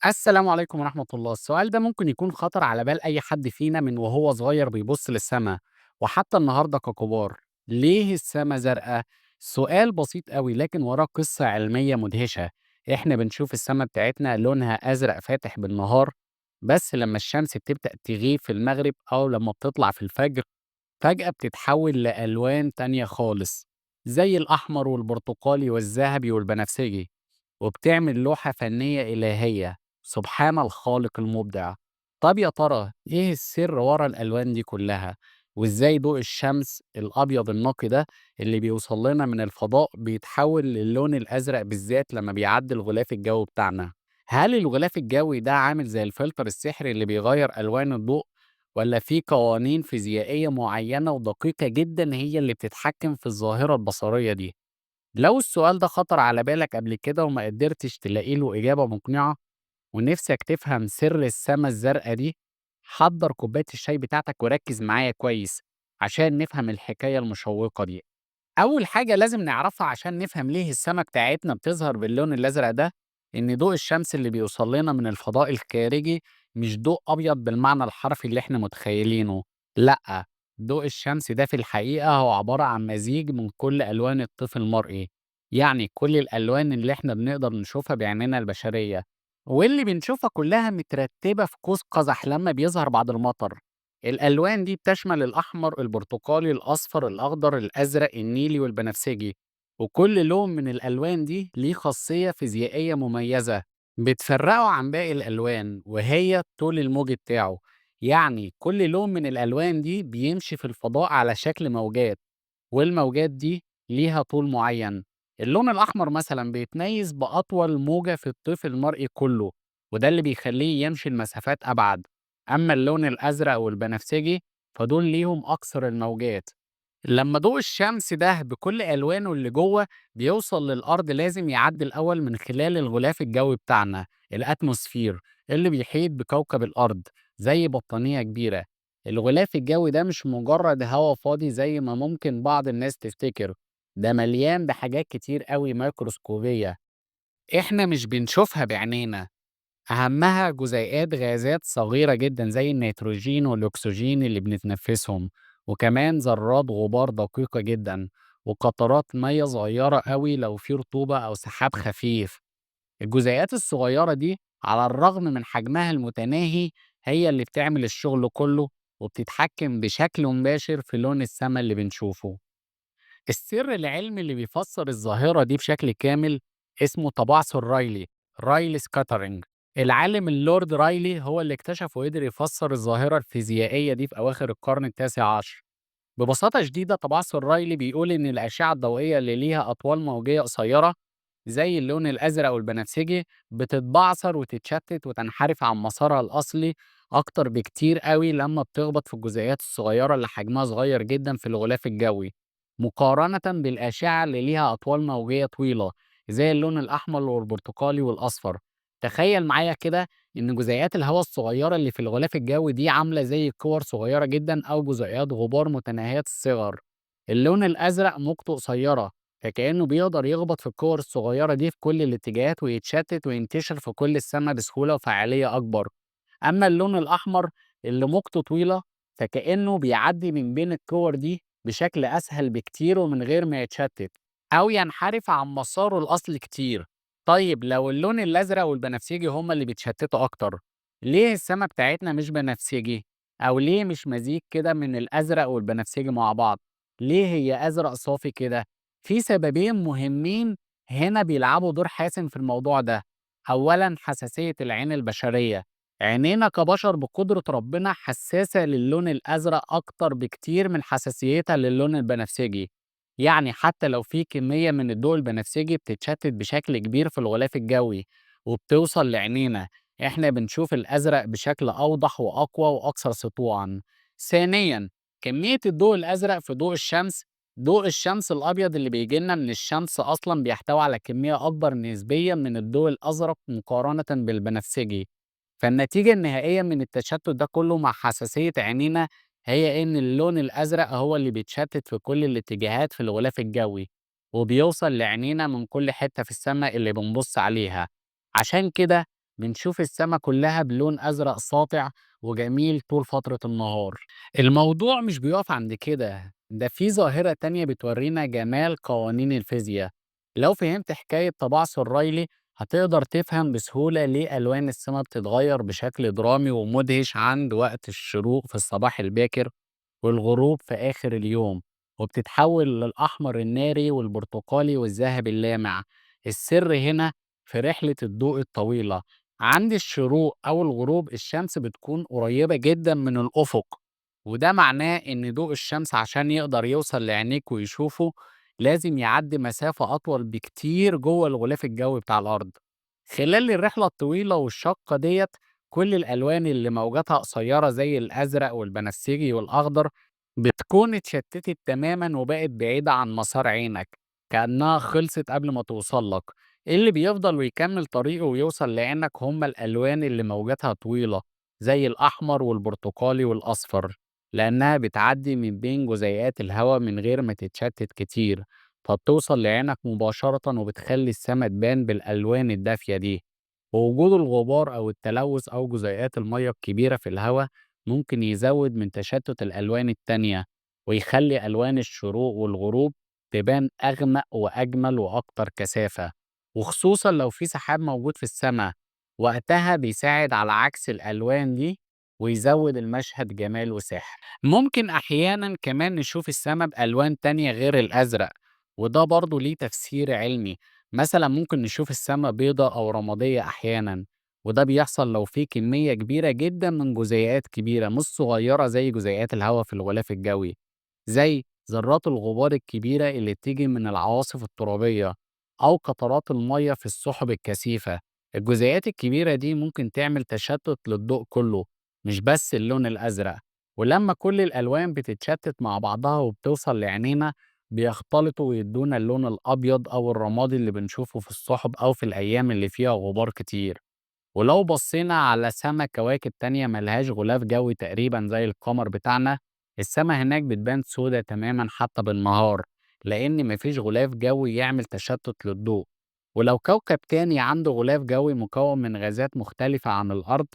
السلام عليكم ورحمة الله. السؤال ده ممكن يكون خطر على بال أي حد فينا من وهو صغير بيبص للسما، وحتى النهاردة ككبار. ليه السما زرقاء؟ سؤال بسيط قوي لكن وراه قصة علمية مدهشة. احنا بنشوف السما بتاعتنا لونها أزرق فاتح بالنهار، بس لما الشمس بتبدأ تغيب في المغرب أو لما بتطلع في الفجر فجأة بتتحول لألوان تانية خالص، زي الأحمر والبرتقالي والذهبي والبنفسجي، وبتعمل لوحة فنية إلهية. سبحان الخالق المبدع. طب يا ترى إيه السر ورا الألوان دي كلها؟ وإزاي ضوء الشمس الأبيض النقي ده اللي بيوصل لنا من الفضاء بيتحول للون الأزرق بالذات لما بيعدي الغلاف الجوي بتاعنا؟ هل الغلاف الجوي ده عامل زي الفلتر السحري اللي بيغير ألوان الضوء؟ ولا في قوانين فيزيائية معينة ودقيقة جدا هي اللي بتتحكم في الظاهرة البصرية دي؟ لو السؤال ده خطر على بالك قبل كده وما قدرتش تلاقي له إجابة مقنعة ونفسك تفهم سر السما الزرقاء دي، حضر كوباية الشاي بتاعتك وركز معايا كويس عشان نفهم الحكاية المشوقة دي. أول حاجة لازم نعرفها عشان نفهم ليه السما بتاعتنا بتظهر باللون الأزرق ده، إن ضوء الشمس اللي بيوصل لنا من الفضاء الخارجي مش ضوء أبيض بالمعنى الحرفي اللي إحنا متخيلينه، لأ. ضوء الشمس ده في الحقيقة هو عبارة عن مزيج من كل ألوان الطيف المرئي، يعني كل الألوان اللي إحنا بنقدر نشوفها بعيننا البشرية، واللي بنشوفها كلها مترتبة في قوس قزح لما بيظهر بعد المطر. الألوان دي بتشمل الأحمر، البرتقالي، الأصفر، الأخضر، الأزرق، النيلي، والبنفسجي، وكل لون من الألوان دي ليه خاصية فيزيائية مميزة بتفرقه عن باقي الألوان، وهي طول الموج بتاعه. يعني كل لون من الألوان دي بيمشي في الفضاء على شكل موجات، والموجات دي ليها طول معين. اللون الأحمر مثلا بيتميز بأطول موجة في الطيف المرئي كله، وده اللي بيخليه يمشي لمسافات أبعد. أما اللون الأزرق والبنفسجي فدول ليهم أكثر الموجات. لما ضوء الشمس ده بكل ألوانه اللي جوه بيوصل للأرض لازم يعدي الأول من خلال الغلاف الجوي بتاعنا، الأتموسفير، اللي بيحيط بكوكب الأرض زي بطانية كبيرة. الغلاف الجوي ده مش مجرد هوا فاضي زي ما ممكن بعض الناس تفتكر، ده مليان بحاجات كتير قوي ميكروسكوبية إحنا مش بنشوفها بعينينا. أهمها جزيئات غازات صغيرة جدا زي النيتروجين والأكسجين اللي بنتنفسهم، وكمان ذرات غبار دقيقة جدا، وقطرات مية صغيرة قوي لو في رطوبة أو سحاب خفيف. الجزيئات الصغيرة دي على الرغم من حجمها المتناهي هي اللي بتعمل الشغل كله، وبتتحكم بشكل مباشر في لون السما اللي بنشوفه. السر العلمي اللي بيفسر الظاهرة دي بشكل كامل اسمه تبعثر رايلي، رايلي سكاترينج. العالم اللورد رايلي هو اللي اكتشف وقدر يفسر الظاهرة الفيزيائية دي في أواخر القرن التاسع عشر. ببساطة شديدة تبعثر رايلي بيقول إن الأشعة الضوئية اللي ليها أطوال موجية قصيرة زي اللون الأزرق والبنفسجي بتتبعثر وتتشتت وتنحرف عن مسارها الأصلي أكتر بكتير قوي لما بتخبط في الجزيئات الصغيرة اللي حجمها صغير جدا في الغلاف الجوي، مقارنة بالأشعة اللي ليها أطوال موجية طويلة زي اللون الأحمر والبرتقالي والأصفر. تخيل معايا كده إن جزيئات الهواء الصغيرة اللي في الغلاف الجوي دي عاملة زي كور صغيرة جدا أو جزيئات غبار متناهية الصغر. اللون الأزرق موجته قصيرة، فكأنه بيقدر يخبط في الكور الصغيرة دي في كل الاتجاهات ويتشتت وينتشر في كل السماء بسهولة وفعالية أكبر. أما اللون الأحمر اللي موجته طويلة فكأنه بيعدي من بين الكور دي بشكل أسهل بكتير ومن غير ما يتشتت أو ينحرف عن مساره الأصلي كتير. طيب لو اللون الأزرق والبنفسجي هما اللي بيتشتتوا أكتر، ليه السما بتاعتنا مش بنفسجي؟ أو ليه مش مزيج كده من الأزرق والبنفسجي مع بعض؟ ليه هي أزرق صافي كده؟ في سببين مهمين هنا بيلعبوا دور حاسم في الموضوع ده. أولا حساسية العين البشرية، عينينا كبشر بقدرة ربنا حساسة للون الأزرق أكتر بكتير من حساسيتها للون البنفسجي. يعني حتى لو في كمية من الضوء البنفسجي بتتشتت بشكل كبير في الغلاف الجوي وبتوصل لعينينا، احنا بنشوف الأزرق بشكل أوضح وأقوى وأكثر سطوعا. ثانيا كمية الضوء الأزرق في ضوء الشمس، ضوء الشمس الأبيض اللي بيجيلنا من الشمس أصلا بيحتوي على كمية أكبر نسبيا من الضوء الأزرق مقارنة بالبنفسجي. فالنتيجة النهائية من التشتت ده كله مع حساسية عينينا هي إن اللون الأزرق هو اللي بيتشتت في كل الاتجاهات في الغلاف الجوي، وبيوصل لعينينا من كل حتة في السماء اللي بنبص عليها. عشان كده بنشوف السما كلها بلون أزرق ساطع وجميل طول فترة النهار. الموضوع مش بيقف عند كده، ده في ظاهرة تانية بتورينا جمال قوانين الفيزياء. لو فهمت حكاية تباعثر رايلي هتقدر تفهم بسهولة ليه ألوان السما بتتغير بشكل درامي ومدهش عند وقت الشروق في الصباح الباكر والغروب في آخر اليوم، وبتتحول للأحمر الناري والبرتقالي والذهبي اللامع. السر هنا في رحلة الضوء الطويلة. عند الشروق أو الغروب الشمس بتكون قريبة جدا من الأفق، وده معناه إن ضوء الشمس عشان يقدر يوصل لعينيك ويشوفه لازم يعدي مسافة أطول بكتير جوه الغلاف الجوي بتاع الأرض. خلال الرحلة الطويلة والشاقة ديت كل الألوان اللي موجاتها قصيرة زي الأزرق والبنفسجي والأخضر بتكون اتشتتت تماما وبقت بعيدة عن مسار عينك، كأنها خلصت قبل ما توصل لك. اللي بيفضل ويكمل طريقه ويوصل لعينك هما الألوان اللي موجاتها طويلة زي الأحمر والبرتقالي والأصفر، لأنها بتعدي من بين جزيئات الهواء من غير ما تتشتت كتير، فبتوصل لعينك مباشرة وبتخلي السما تبان بالألوان الدافية دي. ووجود الغبار أو التلوث أو جزيئات المية الكبيرة في الهواء ممكن يزود من تشتت الألوان التانية ويخلي ألوان الشروق والغروب تبان أغمق وأجمل وأكتر كثافة، وخصوصا لو في سحاب موجود في السماء. وقتها بيساعد على عكس الألوان دي ويزود المشهد جمال وسحر. ممكن أحيانا كمان نشوف السماء بألوان تانية غير الأزرق، وده برضه ليه تفسير علمي. مثلا ممكن نشوف السماء بيضة أو رمادية أحيانا، وده بيحصل لو في كمية كبيرة جدا من جزيئات كبيرة مش صغيرة زي جزيئات الهواء في الغلاف الجوي، زي ذرات الغبار الكبيرة اللي بتيجي من العواصف الترابية أو قطرات المية في السحب الكثيفة. الجزيئات الكبيرة دي ممكن تعمل تشتت للضوء كله مش بس اللون الأزرق، ولما كل الألوان بتتشتت مع بعضها وبتوصل لعينينا بيختلطوا ويدونا اللون الأبيض أو الرمادي اللي بنشوفه في السحب أو في الأيام اللي فيها غبار كتير. ولو بصينا على سما كواكب تانية ملهاش غلاف جوي تقريبا زي القمر بتاعنا، السما هناك بتبان سودة تماما حتى بالنهار، لأن مفيش غلاف جوي يعمل تشتت للضوء. ولو كوكب تاني عنده غلاف جوي مكون من غازات مختلفة عن الأرض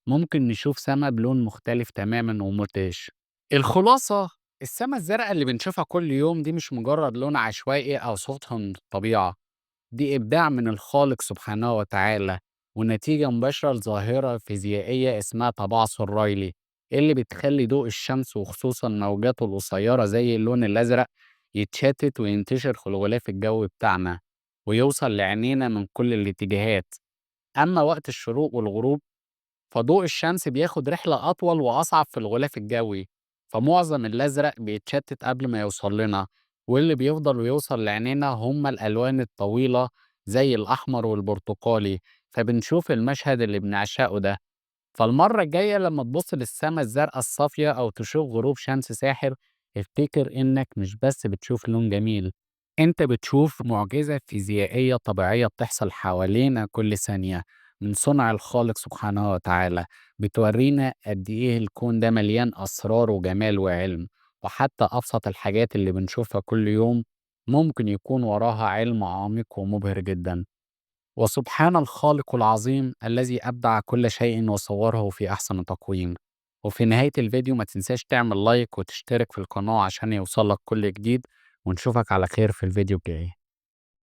ممكن نشوف سما بلون مختلف تماما ومدهش. الخلاصة، السما الزرقاء اللي بنشوفها كل يوم دي مش مجرد لون عشوائي أو صوت من الطبيعة، دي إبداع من الخالق سبحانه وتعالى ونتيجة مباشرة لظاهرة فيزيائية اسمها تباعثر رايلي اللي بتخلي ضوء الشمس وخصوصا موجاته القصيرة زي اللون الأزرق يتشتت وينتشر في الغلاف الجوي بتاعنا ويوصل لعينينا من كل الاتجاهات. أما وقت الشروق والغروب فضوء الشمس بياخد رحلة أطول وأصعب في الغلاف الجوي، فمعظم الأزرق بيتشتت قبل ما يوصل لنا، واللي بيفضل ويوصل لعينينا هما الألوان الطويلة زي الأحمر والبرتقالي، فبنشوف المشهد اللي بنعشقه ده. فالمرة الجاية لما تبص للسما الزرقاء الصافية أو تشوف غروب شمس ساحر افتكر إنك مش بس بتشوف لون جميل، أنت بتشوف معجزة فيزيائية طبيعية بتحصل حوالينا كل ثانية من صنع الخالق سبحانه وتعالى، بتورينا قد إيه الكون ده مليان أسرار وجمال وعلم، وحتى أبسط الحاجات اللي بنشوفها كل يوم ممكن يكون وراها علم عميق ومبهر جدا. وسبحان الخالق العظيم الذي أبدع كل شيء وصوره في أحسن تقويم. وفي نهاية الفيديو ما تنساش تعمل لايك وتشترك في القناة عشان يوصلك كل جديد، ونشوفك على خير في الفيديو الجاي.